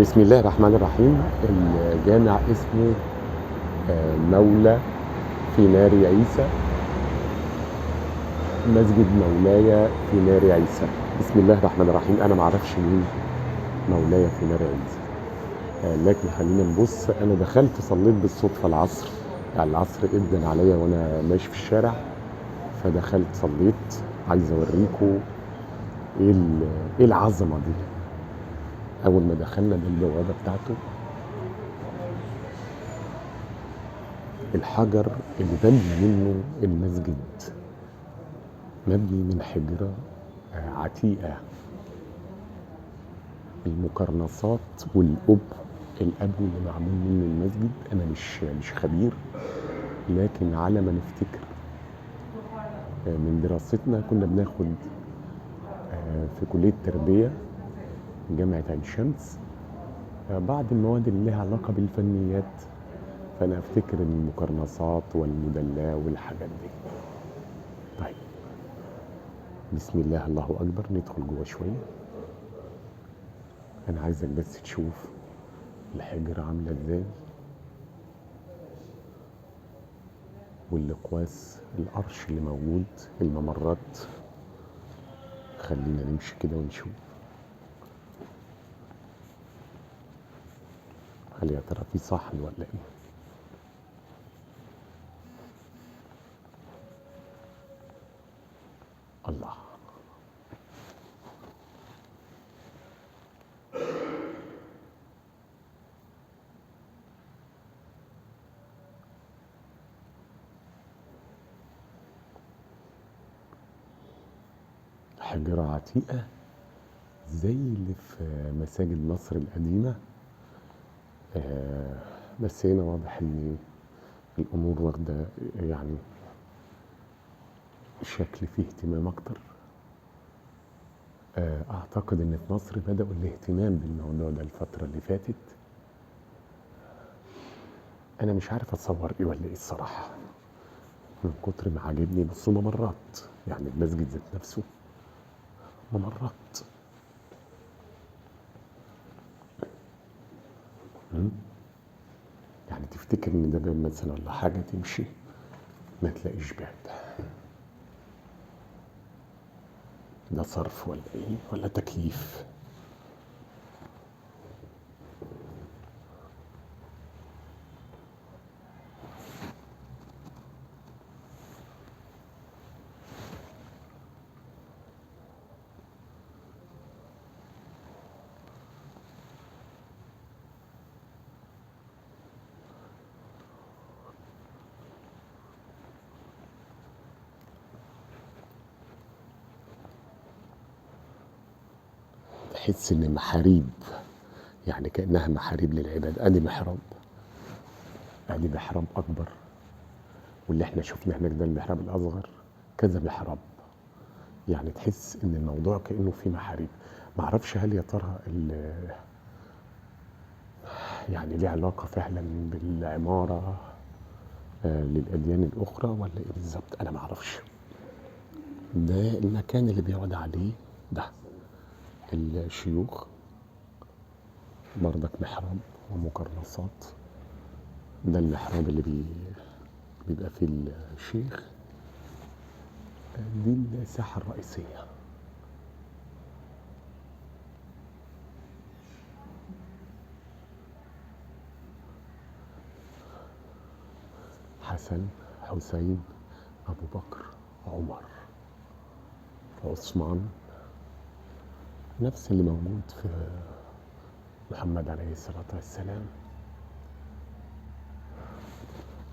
بسم الله الرحمن الرحيم. الجامع اسمه مولى في نار عيسى، مسجد مولاي في نار عيسى. بسم الله الرحمن الرحيم. انا معرفش مين مولاي في نار عيسى، لكن خلينا نبص. انا دخلت صليت بالصدفه العصر، يعني العصر ادن عليا وانا ماشي في الشارع، فدخلت صليت. عايز اوريكم ايه ايه العظمه دي. اول ما دخلنا بالبوابه بتاعته، الحجر اللي بني منه المسجد مبني من حجرة عتيقة. المقرنصات الأب اللي معمول منه المسجد، أنا مش خبير، لكن على ما نفتكر من دراستنا كنا بناخد في كلية تربية جامعة عين شمس بعض المواد اللي لها علاقة بالفنيات، فأنا أفتكر المقرنصات والمدلاة والحاجات دي. طيب، بسم الله الله أكبر. ندخل جوه شوية. أنا عايزك بس تشوف الحجرة عاملة ازاي، والاقواس، القرش اللي موجود، الممرات. خلينا نمشي كده ونشوف هل يا ترى في صحن ولا ايه. الله، حجرة عتيقة زي اللي في مساجد مصر القديمة، بس هنا واضح ان الامور واخدة يعني شكل فيه اهتمام اكتر. اعتقد ان في مصر بدأوا الاهتمام بالموضوع ده الفترة اللي فاتت. انا مش عارف اتصور ايه ولا ايه الصراحة، من كتر ما عاجبني. بصوا، ممرات، يعني المسجد ذات نفسه ممرات. يعني تفتكر ان ده باب مثلا ولا حاجة تمشي ما تلاقيش باب. ده صرف ولا ايه ولا تكييف؟ تحس ان محاريب، يعني كأنها محاريب للعباد. ادي محراب، ادي محراب اكبر، واللي احنا شفناه هناك ده المحراب الاصغر، كذا محراب. يعني تحس ان الموضوع كأنه في محاريب. معرفش هل يا ترى يعني ليه علاقة فعلا بالعمارة للأديان الأخرى ولا إيه بالظبط؟ أنا معرفش. ده المكان اللي بيقعد عليه ده الشيوخ، برضك محراب ومقرنصات. ده المحراب اللي بيبقى فيه الشيخ. دي الساحة الرئيسية. حسن، حسين، أبو بكر، عمر، عثمان، نفس اللي موجود في محمد عليه الصلاة والسلام.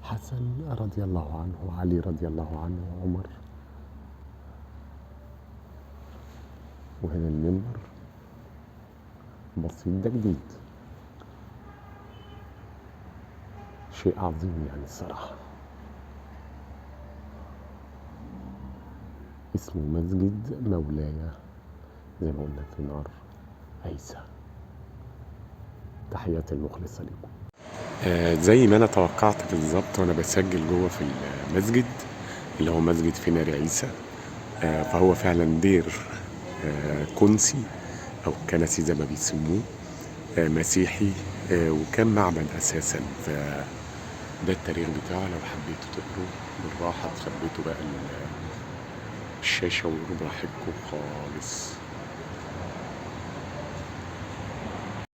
حسن رضي الله عنه، وعلي رضي الله عنه، وعمر. وهنا المنبر بسيط، ده جديد، شيء عظيم يعني الصراحة. اسمه مسجد مولاي زي ما قلنا في نار عيسى. تحياتي المخلصة لكم. زي ما أنا توقعت بالظبط وأنا بسجل جوه في المسجد اللي هو مسجد في نار عيسى. فهو فعلا دير كنسي أو كنسي زي ما بيسموه. مسيحي، وكان معبد أساسا. فده التاريخ بتاعه، لو حبيتوا تقروا بالراحة تثبتوا بقى الشاشة وقروا براحتكم خالص.